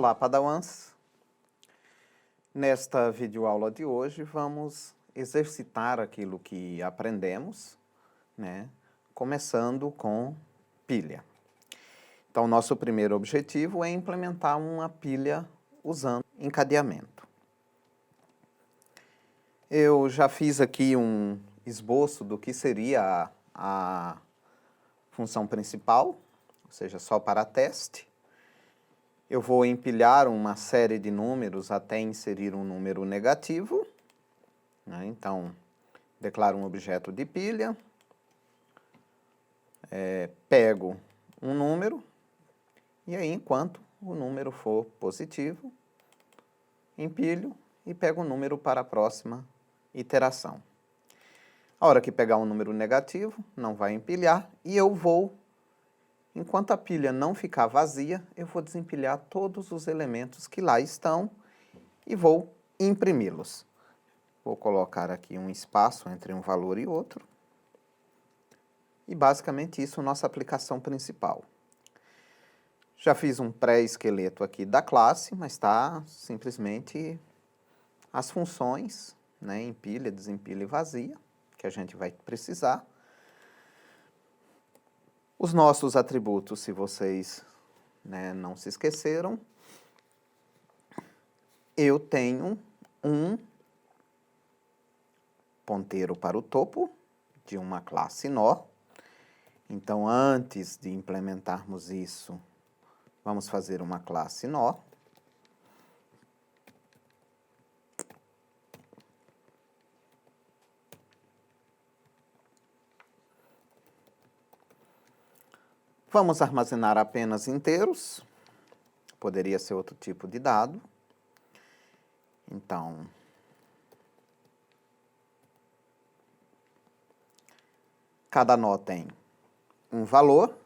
Olá, Padawans! Nesta videoaula de hoje vamos exercitar aquilo que aprendemos, né? Começando com pilha. Então, nosso primeiro objetivo é implementar uma pilha usando encadeamento. Eu já fiz aqui um esboço do que seria a função principal, ou seja, só para teste. Eu vou empilhar uma série de números até inserir um número negativo, né? Então, declaro um objeto de pilha, pego um número, e aí, enquanto o número for positivo, empilho e pego o número para a próxima iteração. A hora que pegar um número negativo, não vai empilhar, e eu vou, enquanto a pilha não ficar vazia, eu vou desempilhar todos os elementos que lá estão e vou imprimi-los. Vou colocar aqui um espaço entre um valor e outro. E basicamente isso é a nossa aplicação principal. Já fiz um pré-esqueleto aqui da classe, mas está simplesmente as funções, né, empilha, desempilha e vazia, que a gente vai precisar. Os nossos atributos, se vocês, né, não se esqueceram, eu tenho um ponteiro para o topo de uma classe nó. Então, antes de implementarmos isso, vamos fazer uma classe nó. Vamos armazenar apenas inteiros. Poderia ser outro tipo de dado. Então, cada nó tem um valor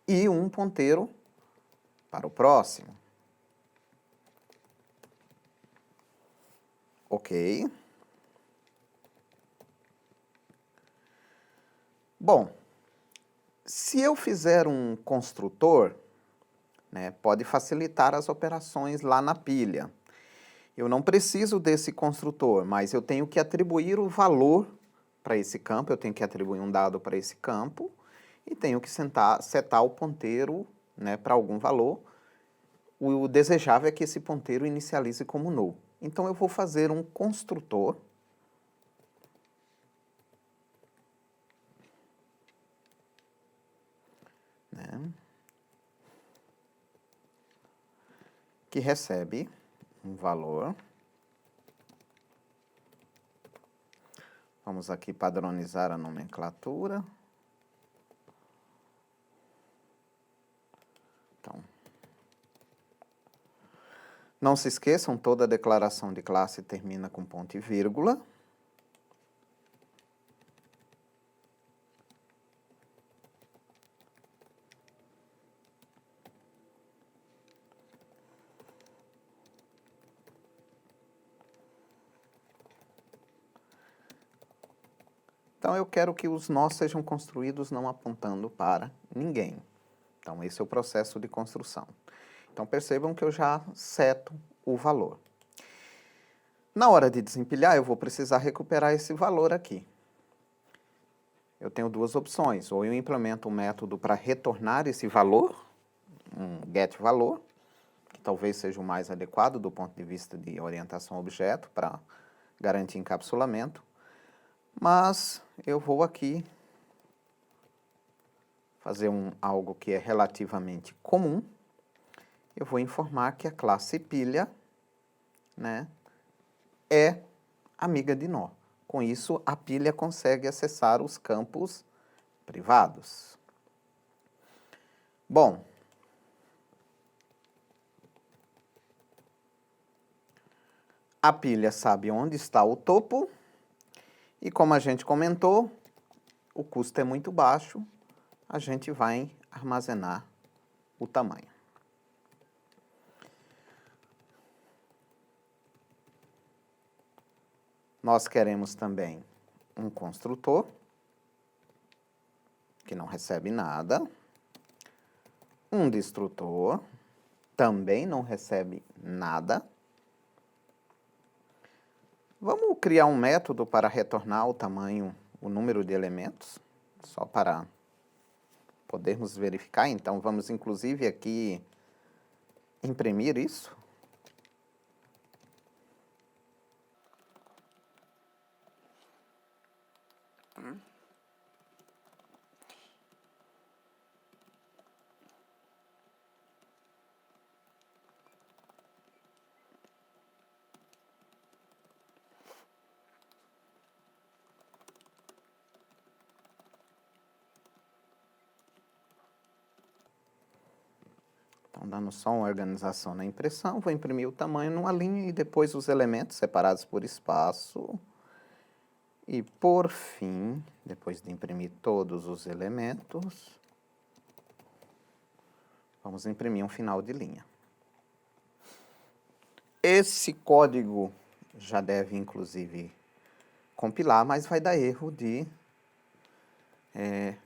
e um ponteiro para o próximo. Ok. Bom, se eu fizer um construtor, né, pode facilitar as operações lá na pilha. Eu não preciso desse construtor, mas eu tenho que atribuir o valor para esse campo, eu tenho que atribuir um dado para esse campo e tenho que setar o ponteiro, né, para algum valor. O desejável é que esse ponteiro inicialize como null. Então, eu vou fazer um construtor que recebe um valor. Vamos aqui padronizar a nomenclatura. Então, não se esqueçam, toda declaração de classe termina com ponto e vírgula. Então, eu quero que os nós sejam construídos não apontando para ninguém. Então, esse é o processo de construção. Então, percebam que eu já seto o valor. Na hora de desempilhar, eu vou precisar recuperar esse valor aqui. Eu tenho duas opções. Ou eu implemento um método para retornar esse valor, um getValor, que talvez seja o mais adequado do ponto de vista de orientação a objeto, para garantir encapsulamento. Mas eu vou aqui fazer algo que é relativamente comum. Eu vou informar que a classe pilha, né, é amiga de nó. Com isso, a pilha consegue acessar os campos privados. Bom, a pilha sabe onde está o topo. E como a gente comentou, o custo é muito baixo, a gente vai armazenar o tamanho. Nós queremos também um construtor, que não recebe nada, um destrutor, também não recebe nada. Vamos criar um método para retornar o tamanho, o número de elementos, só para podermos verificar. Então, vamos inclusive aqui imprimir isso. Então, dando só uma organização na impressão, vou imprimir o tamanho numa linha e depois os elementos separados por espaço. E, por fim, depois de imprimir todos os elementos, vamos imprimir um final de linha. Esse código já deve, inclusive, compilar, mas vai dar erro de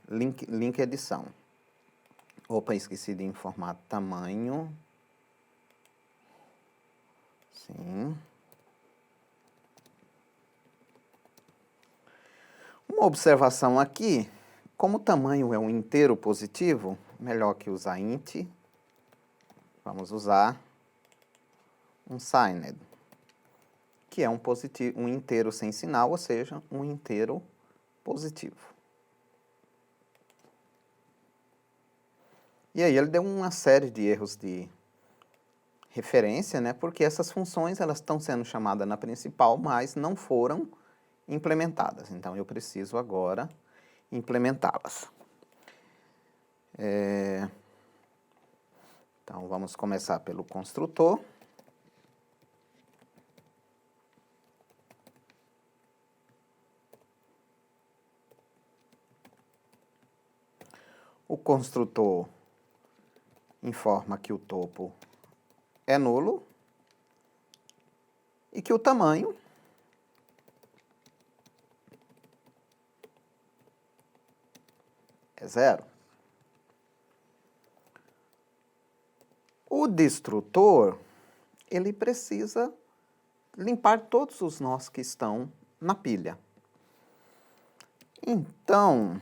link edição. Opa, esqueci de informar tamanho. Sim. Uma observação aqui, como o tamanho é um inteiro positivo, melhor que usar int, vamos usar um signed, que é um inteiro sem sinal, ou seja, um inteiro positivo. E aí ele deu uma série de erros de referência, né? Porque essas funções elas estão sendo chamadas na principal, mas não foram implementadas. Então eu preciso agora implementá-las. Então vamos começar pelo construtor. O construtor informa que o topo é nulo e que o tamanho é 0. O destrutor, ele precisa limpar todos os nós que estão na pilha. Então,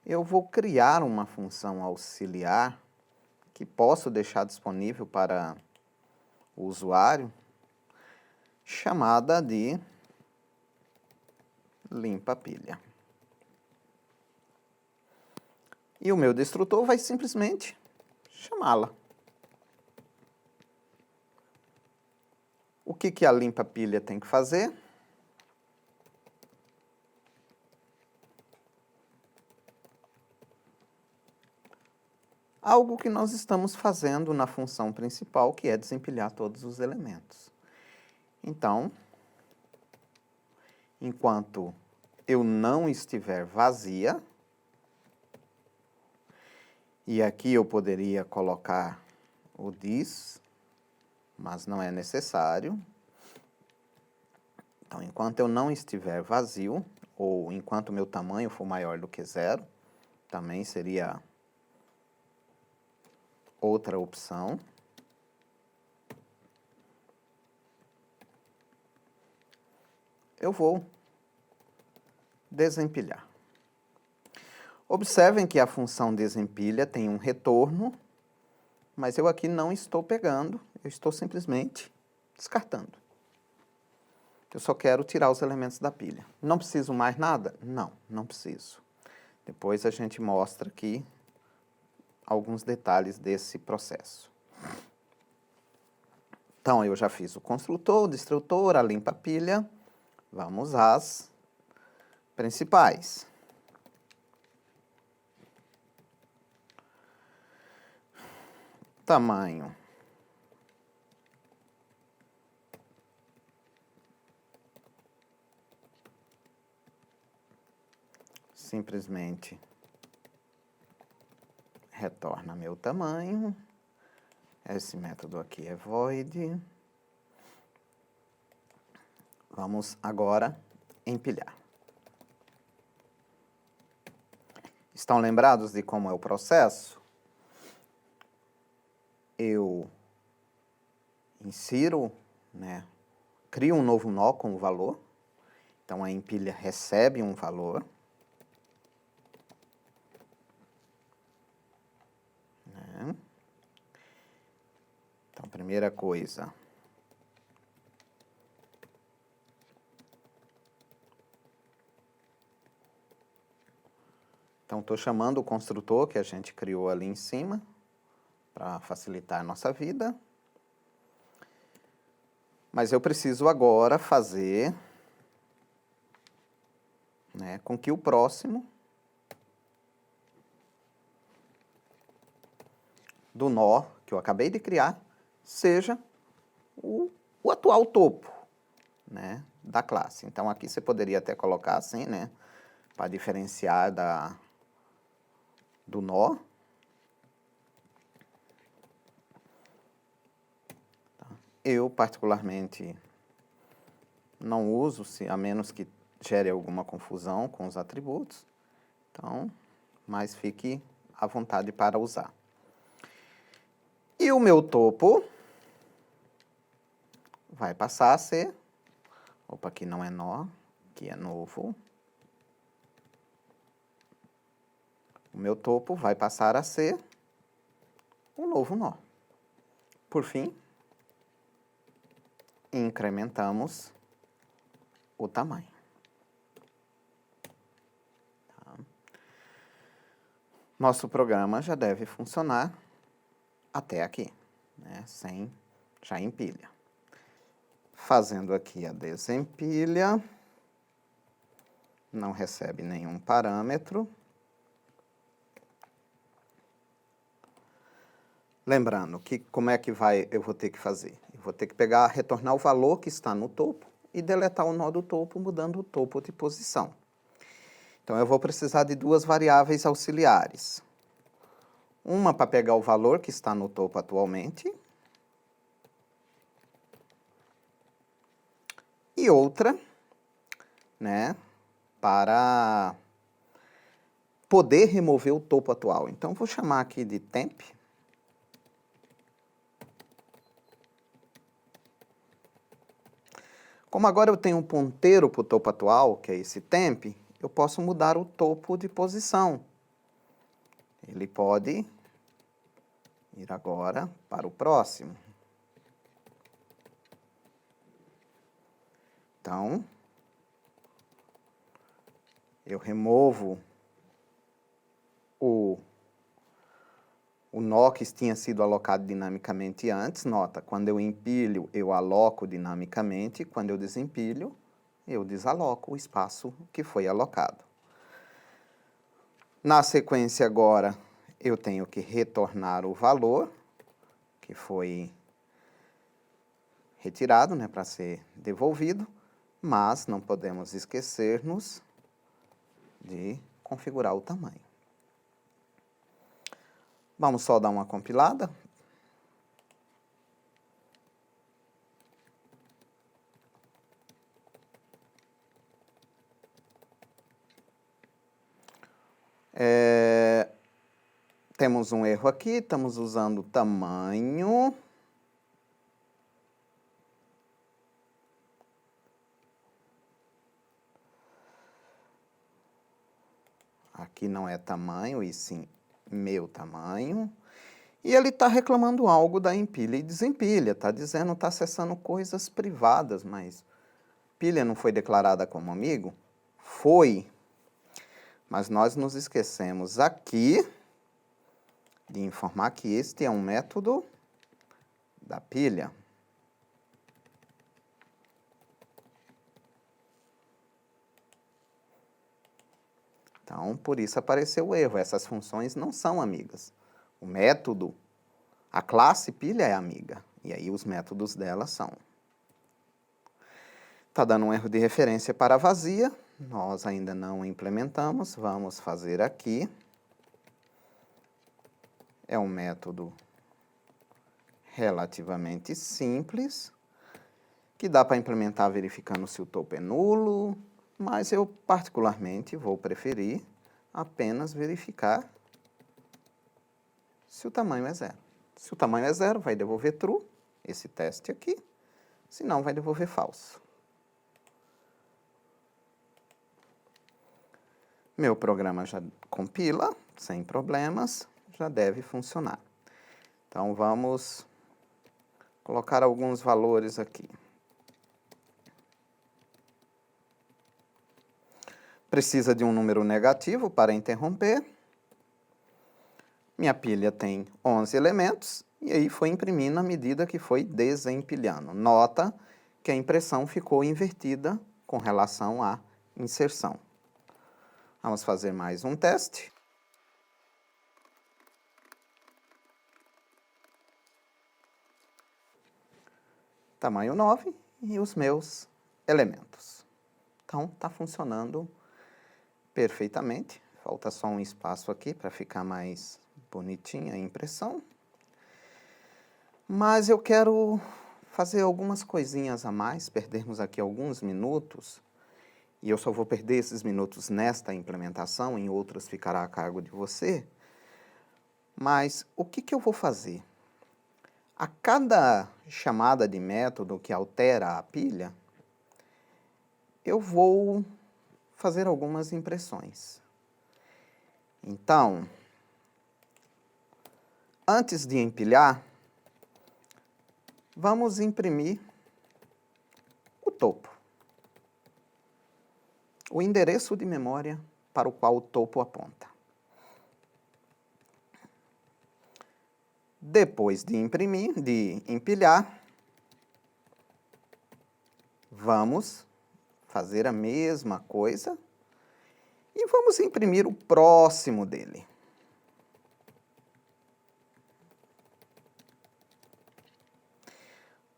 eu vou criar uma função auxiliar que posso deixar disponível para o usuário, chamada de limpa pilha. E o meu destrutor vai simplesmente chamá-la. O que a limpa pilha tem que fazer? Algo que nós estamos fazendo na função principal, que é desempilhar todos os elementos. Então, enquanto eu não estiver vazia, e aqui eu poderia colocar o this, mas não é necessário. Então, enquanto eu não estiver vazio, ou enquanto o meu tamanho for maior do que 0, também seria outra opção. Eu vou desempilhar. Observem que a função desempilha tem um retorno, mas eu aqui não estou pegando, eu estou simplesmente descartando. Eu só quero tirar os elementos da pilha. Não preciso mais nada? Não, não preciso. Depois a gente mostra aqui alguns detalhes desse processo. Então, eu já fiz o construtor, o destrutor, a limpa pilha. Vamos às principais. Tamanho. Simplesmente retorna meu tamanho. Esse método aqui é void. Vamos agora empilhar. Estão lembrados de como é o processo? eu insiro, né, crio um novo nó com o valor. Então, a empilha recebe um valor. Né? Então, primeira coisa. Então, estou chamando o construtor que a gente criou ali em cima, para facilitar a nossa vida. Mas eu preciso agora fazer, né, com que o próximo do nó que eu acabei de criar seja o atual topo, né, da classe. Então, aqui você poderia até colocar assim, né, para diferenciar do nó. Eu, particularmente, não uso, a menos que gere alguma confusão com os atributos. Então, mas fique à vontade para usar. E o meu topo vai passar a ser... Opa, aqui não é nó, aqui é novo. O meu topo vai passar a ser um novo nó. Por fim, incrementamos o tamanho. Tá. Nosso programa já deve funcionar até aqui, né? Sem já empilha. Fazendo aqui a desempilha, não recebe nenhum parâmetro. Lembrando que como é que eu vou ter que fazer? Eu vou ter que retornar o valor que está no topo e deletar o nó do topo, mudando o topo de posição. Então, eu vou precisar de duas variáveis auxiliares. Uma para pegar o valor que está no topo atualmente. E outra, né, para poder remover o topo atual. Então, vou chamar aqui de temp. Como agora eu tenho um ponteiro para o topo atual, que é esse temp, eu posso mudar o topo de posição. Ele pode ir agora para o próximo. Então, eu removo o nó que tinha sido alocado dinamicamente antes. Nota, quando eu empilho, eu aloco dinamicamente. Quando eu desempilho, eu desaloco o espaço que foi alocado. Na sequência agora, eu tenho que retornar o valor que foi retirado, né, para ser devolvido, mas não podemos esquecer-nos de configurar o tamanho. Vamos só dar uma compilada. Temos um erro aqui, estamos usando tamanho. Aqui não é tamanho, e sim meu tamanho. E ele está reclamando algo da empilha e desempilha. Está dizendo, está acessando coisas privadas, mas pilha não foi declarada como amigo? Foi. Mas nós nos esquecemos aqui de informar que este é um método da pilha. Então, por isso apareceu o erro. Essas funções não são amigas. O método, a classe pilha é amiga. E aí os métodos dela são. Está dando um erro de referência para vazia. Nós ainda não implementamos. Vamos fazer aqui. É um método relativamente simples, que dá para implementar verificando se o topo é nulo, mas eu particularmente vou preferir apenas verificar se o tamanho é zero. Se o tamanho é 0, vai devolver true, esse teste aqui. Se não, vai devolver falso. Meu programa já compila, sem problemas, já deve funcionar. Então, vamos colocar alguns valores aqui. Precisa de um número negativo para interromper. Minha pilha tem 11 elementos, e aí foi imprimindo à medida que foi desempilhando. Nota que a impressão ficou invertida com relação à inserção. Vamos fazer mais um teste. Tamanho 9 e os meus elementos. Então, está funcionando perfeitamente. Falta só um espaço aqui para ficar mais bonitinha a impressão. Mas eu quero fazer algumas coisinhas a mais, perdermos aqui alguns minutos. E eu só vou perder esses minutos nesta implementação, em outras ficará a cargo de você. Mas o que eu vou fazer? A cada chamada de método que altera a pilha, eu vou fazer algumas impressões. Então, antes de empilhar, vamos imprimir o topo. O endereço de memória para o qual o topo aponta. Depois de imprimir, de empilhar, vamos fazer a mesma coisa e vamos imprimir o próximo dele.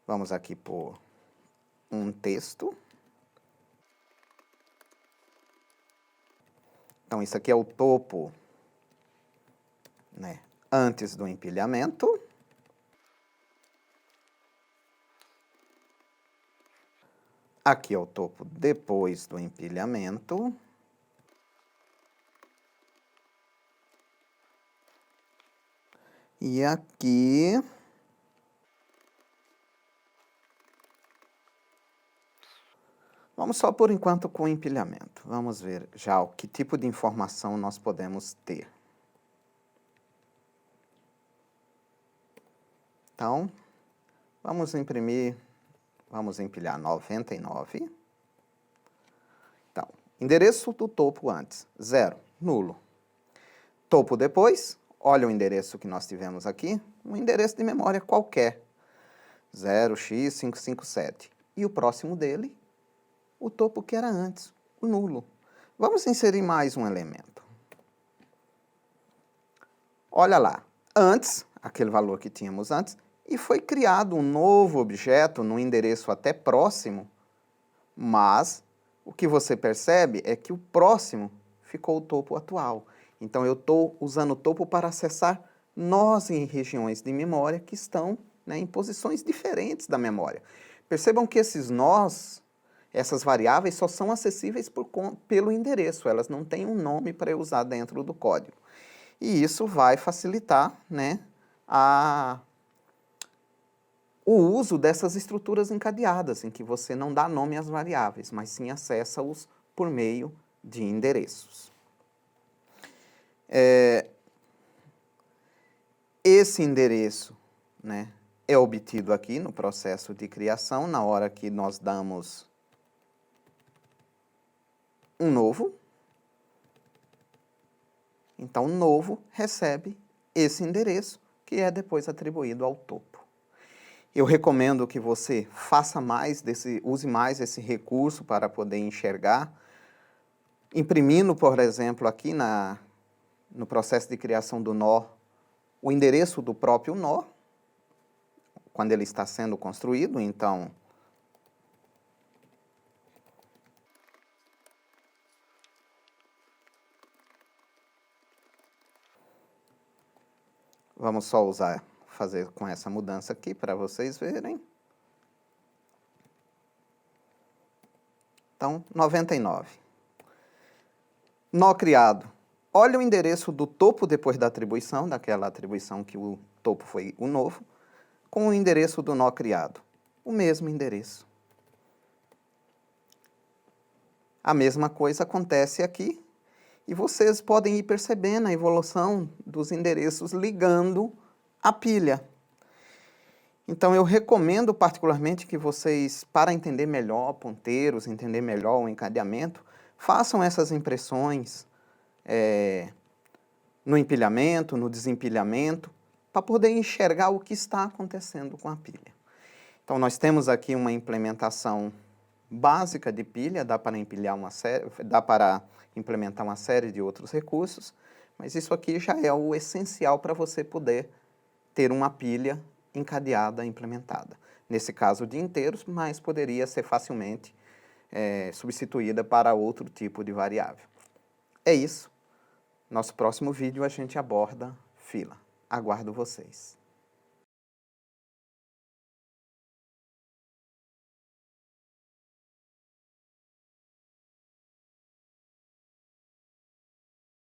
Vamos aqui por um texto. Então, isso aqui é o topo, né, antes do empilhamento. Aqui é o topo depois do empilhamento. E aqui... Vamos só por enquanto com o empilhamento. Vamos ver já que tipo de informação nós podemos ter. Então, vamos empilhar 99. Então, endereço do topo antes, 0, nulo. Topo depois, olha o endereço que nós tivemos aqui, um endereço de memória qualquer, 0x557. E o próximo dele, o topo que era antes, o nulo. Vamos inserir mais um elemento. Olha lá, antes, aquele valor que tínhamos antes, e foi criado um novo objeto no endereço até próximo, mas o que você percebe é que o próximo ficou o topo atual. Então, eu estou usando o topo para acessar nós em regiões de memória que estão, né, em posições diferentes da memória. Percebam que esses nós, essas variáveis, só são acessíveis pelo endereço. Elas não têm um nome para eu usar dentro do código. E isso vai facilitar, né, o uso dessas estruturas encadeadas, em que você não dá nome às variáveis, mas sim acessa-os por meio de endereços. Esse endereço, né, é obtido aqui no processo de criação, na hora que nós damos um novo. Então, o novo recebe esse endereço, que é depois atribuído ao topo. Eu recomendo que você use mais esse recurso para poder enxergar, imprimindo, por exemplo, aqui no processo de criação do nó, o endereço do próprio nó, quando ele está sendo construído. Então, vamos só fazer com essa mudança aqui para vocês verem. Então, 99. Nó criado olha o endereço do topo depois da atribuição, daquela atribuição que o topo foi o novo, com o endereço do nó criado. O mesmo endereço. A mesma coisa acontece aqui, e vocês podem ir percebendo a evolução dos endereços ligando a pilha. Então, eu recomendo particularmente que vocês, para entender melhor ponteiros, entender melhor o encadeamento, façam essas impressões no empilhamento, no desempilhamento, para poder enxergar o que está acontecendo com a pilha. Então, nós temos aqui uma implementação básica de pilha, dá para implementar uma série de outros recursos, mas isso aqui já é o essencial para você poder ter uma pilha encadeada implementada. Nesse caso de inteiros, mas poderia ser facilmente substituída para outro tipo de variável. É isso. Nosso próximo vídeo a gente aborda fila. Aguardo vocês.